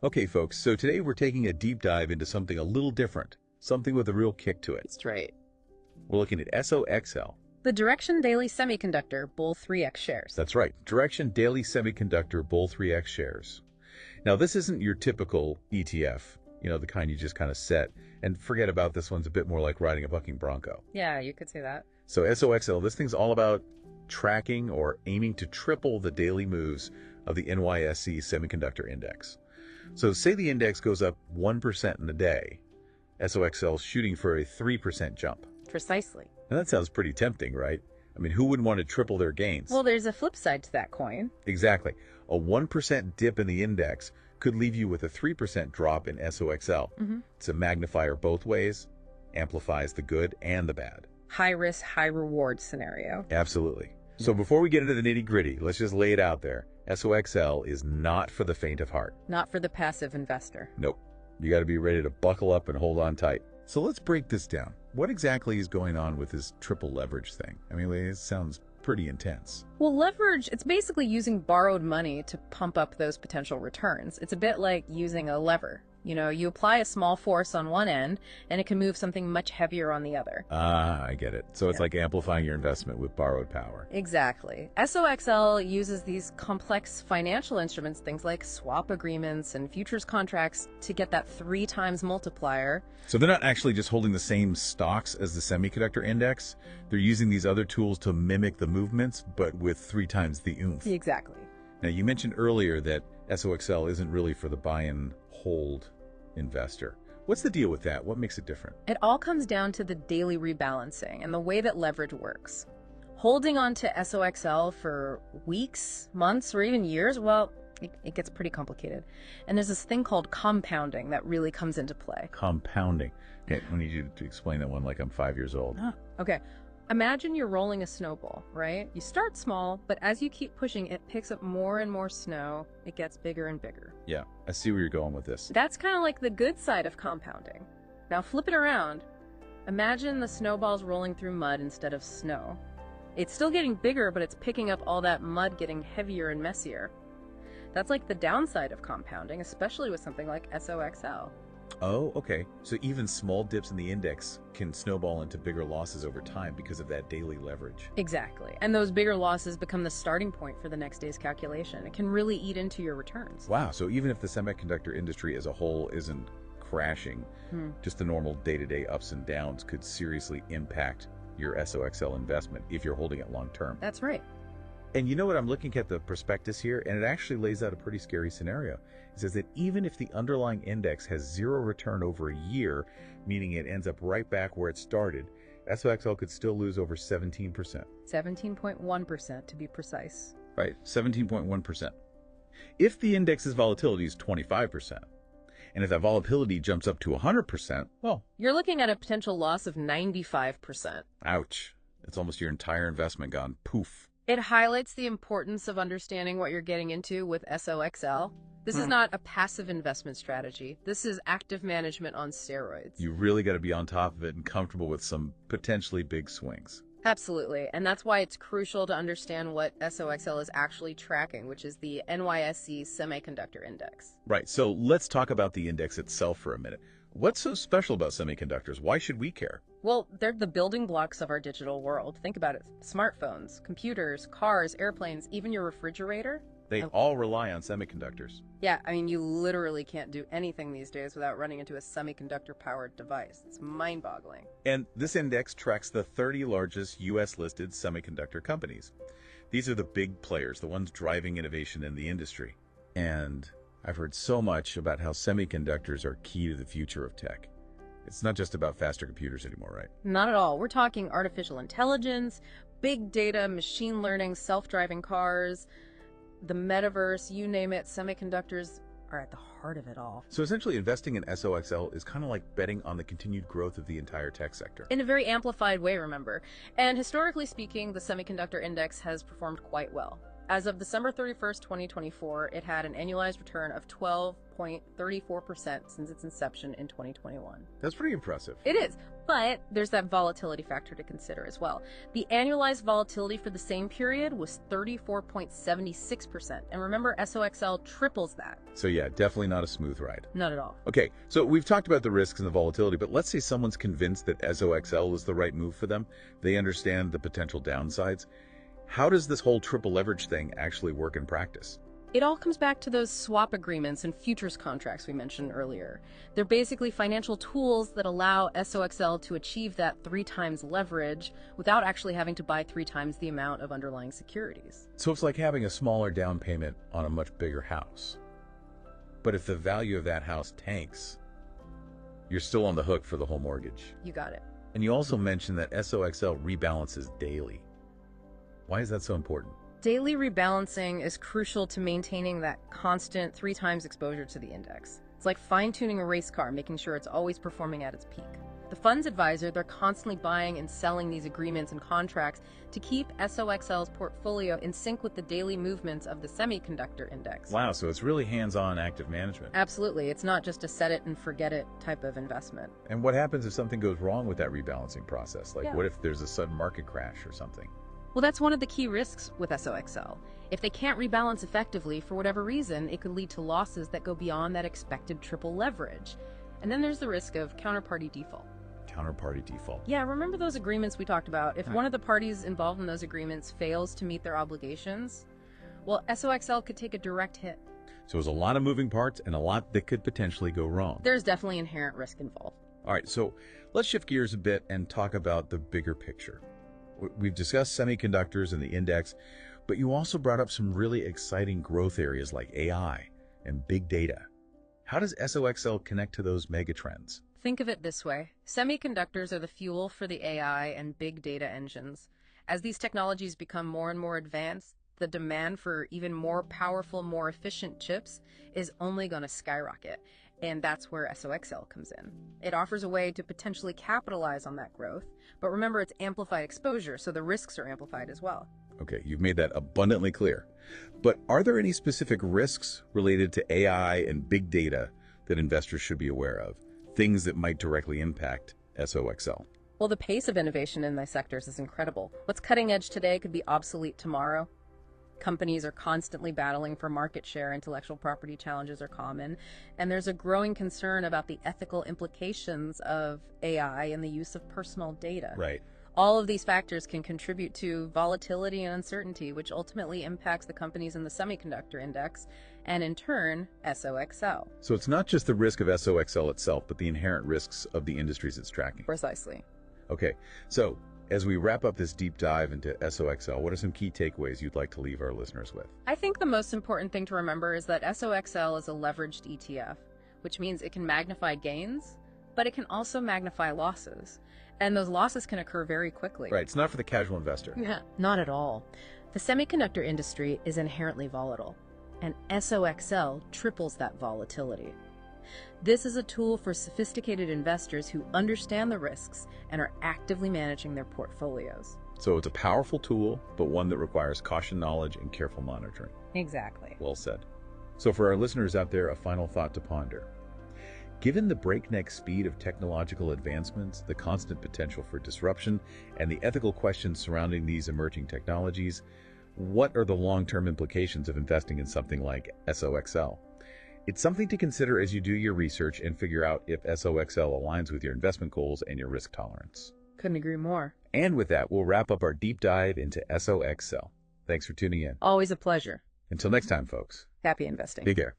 Okay, folks, so today we're taking a deep dive into something a little different, something with a real kick to it. That's right. We're looking at SOXL. The Direxion Daily Semiconductor Bull 3X shares. That's right, Direxion Daily Semiconductor Bull 3X shares. Now, this isn't your typical ETF, the kind you just kind of set, and forget about this one's a bit more like riding a bucking bronco. Yeah, you could say that. So SOXL, this thing's all about tracking or aiming to triple the daily moves of the NYSE Semiconductor Index. So say the index goes up 1% in a day, SOXL's shooting for a 3% jump. Precisely. Now that sounds pretty tempting, right? I mean, who wouldn't want to triple their gains? Well, there's a flip side to that coin. Exactly. A 1% dip in the index could leave you with a 3% drop in SOXL. It's a magnifier both ways, amplifies the good and the bad. High risk, high reward scenario. Absolutely. So before we get into the nitty-gritty, let's just lay it out there. SOXL is not for the faint of heart. Not for the passive investor. Nope. You got to be ready to buckle up and hold on tight. So let's break this down. What exactly is going on with this triple leverage thing? I mean, it sounds pretty intense. Well, leverage, it's basically using borrowed money to pump up those potential returns. It's a bit like using a lever. You apply a small force on one end, and it can move something much heavier on the other. Ah, I get it. So it's like amplifying your investment with borrowed power. Exactly. SOXL uses these complex financial instruments, things like swap agreements and futures contracts, to get that 3 times multiplier. So they're not actually just holding the same stocks as the semiconductor index. They're using these other tools to mimic the movements, but with 3 times the oomph. Exactly. Now, you mentioned earlier that SOXL isn't really for the buy and hold investor. What's the deal with that? What makes it different? It all comes down to the daily rebalancing and the way that leverage works. Holding on to SOXL for weeks, months, or even years, well, it gets pretty complicated. And there's this thing called compounding that really comes into play. Compounding. Okay, I need you to explain that one like I'm 5 years old. Okay. Imagine you're rolling a snowball, right? You start small, but as you keep pushing, it picks up more and more snow. It gets bigger and bigger. Yeah, I see where you're going with this. That's kind of like the good side of compounding. Now flip it around. Imagine the snowball's rolling through mud instead of snow. It's still getting bigger, but it's picking up all that mud, getting heavier and messier. That's like the downside of compounding, especially with something like SOXL. Oh, okay. So even small dips in the index can snowball into bigger losses over time because of that daily leverage. Exactly. And those bigger losses become the starting point for the next day's calculation. It can really eat into your returns. Wow. So even if the semiconductor industry as a whole isn't crashing, just the normal day-to-day ups and downs could seriously impact your SOXL investment if you're holding it long term. That's right. And you know what? I'm looking at the prospectus here, and it actually lays out a pretty scary scenario. It says that even if the underlying index has 0 return over a year, meaning it ends up right back where it started, SOXL could still lose over 17%. 17.1% to be precise. Right, 17.1%. If the index's volatility is 25%, and if that volatility jumps up to 100%, well, you're looking at a potential loss of 95%. Ouch. It's almost your entire investment gone poof. It highlights the importance of understanding what you're getting into with SOXL. This is not a passive investment strategy. This is active management on steroids. You really got to be on top of it and comfortable with some potentially big swings. Absolutely. And that's why it's crucial to understand what SOXL is actually tracking, which is the NYSE Semiconductor Index. Right. So let's talk about the index itself for a minute. What's so special about semiconductors? Why should we care? Well, they're the building blocks of our digital world. Think about it. Smartphones, computers, cars, airplanes, even your refrigerator. They all rely on semiconductors. Yeah, I mean, you literally can't do anything these days without running into a semiconductor-powered device. It's mind-boggling. And this index tracks the 30 largest U.S.-listed semiconductor companies. These are the big players, the ones driving innovation in the industry. And I've heard so much about how semiconductors are key to the future of tech. It's not just about faster computers anymore, right? Not at all. We're talking artificial intelligence, big data, machine learning, self-driving cars, the metaverse, you name it. Semiconductors are at the heart of it all. So essentially investing in SOXL is kind of like betting on the continued growth of the entire tech sector. In a very amplified way, remember. And historically speaking, the semiconductor index has performed quite well. As of December 31st, 2024, it had an annualized return of 12.34% since its inception in 2021. That's pretty impressive. It is, but there's that volatility factor to consider as well. The annualized volatility for the same period was 34.76%. And remember, SOXL triples that. So yeah, definitely not a smooth ride. Not at all. Okay, so we've talked about the risks and the volatility, but let's say someone's convinced that SOXL is the right move for them. They understand the potential downsides. How does this whole triple leverage thing actually work in practice? It all comes back to those swap agreements and futures contracts we mentioned earlier. They're basically financial tools that allow SOXL to achieve that 3 times leverage without actually having to buy 3 times the amount of underlying securities. So it's like having a smaller down payment on a much bigger house. But if the value of that house tanks, you're still on the hook for the whole mortgage. You got it. And you also mentioned that SOXL rebalances daily. Why is that so important? Daily rebalancing is crucial to maintaining that constant 3 times exposure to the index. It's like fine-tuning a race car, making sure it's always performing at its peak. The fund's advisor, they're constantly buying and selling these agreements and contracts to keep SOXL's portfolio in sync with the daily movements of the semiconductor index. Wow, so it's really hands-on active management. Absolutely. It's not just a set it and forget it type of investment. And what happens if something goes wrong with that rebalancing process? Like, Yeah. what if there's a sudden market crash or something? Well, that's one of the key risks with SOXL. If they can't rebalance effectively for whatever reason, it could lead to losses that go beyond that expected triple leverage. And then there's the risk of counterparty default. Counterparty default. Yeah, remember those agreements we talked about? If one of the parties involved in those agreements fails to meet their obligations, well, SOXL could take a direct hit. So there's a lot of moving parts and a lot that could potentially go wrong. There's definitely inherent risk involved. All right, so let's shift gears a bit and talk about the bigger picture. We've discussed semiconductors and the index, but you also brought up some really exciting growth areas like AI and big data. How does SOXL connect to those megatrends? Think of it this way. Semiconductors are the fuel for the AI and big data engines. As these technologies become more and more advanced, the demand for even more powerful, more efficient chips is only going to skyrocket. And that's where SOXL comes in. It offers a way to potentially capitalize on that growth, but remember, it's amplified exposure, so the risks are amplified as well. Okay, you've made that abundantly clear. But are there any specific risks related to AI and big data that investors should be aware of? Things that might directly impact SOXL? Well, the pace of innovation in these sectors is incredible. What's cutting edge today could be obsolete tomorrow. Companies are constantly battling for market share, intellectual property challenges are common, and there's a growing concern about the ethical implications of AI and the use of personal data. Right. All of these factors can contribute to volatility and uncertainty, which ultimately impacts the companies in the semiconductor index, and in turn, SOXL. So it's not just the risk of SOXL itself, but the inherent risks of the industries it's tracking. Precisely. Okay, so as we wrap up this deep dive into SOXL, what are some key takeaways you'd like to leave our listeners with? I think the most important thing to remember is that SOXL is a leveraged ETF, which means it can magnify gains, but it can also magnify losses. And those losses can occur very quickly. Right, it's not for the casual investor. Yeah, not at all. The semiconductor industry is inherently volatile, and SOXL triples that volatility. This is a tool for sophisticated investors who understand the risks and are actively managing their portfolios. So it's a powerful tool, but one that requires caution, knowledge, and careful monitoring. Exactly. Well said. So for our listeners out there, a final thought to ponder. Given the breakneck speed of technological advancements, the constant potential for disruption, and the ethical questions surrounding these emerging technologies, what are the long-term implications of investing in something like SOXL? It's something to consider as you do your research and figure out if SOXL aligns with your investment goals and your risk tolerance. Couldn't agree more. And with that, we'll wrap up our deep dive into SOXL. Thanks for tuning in. Always a pleasure. Until next time, folks. Happy investing. Take care.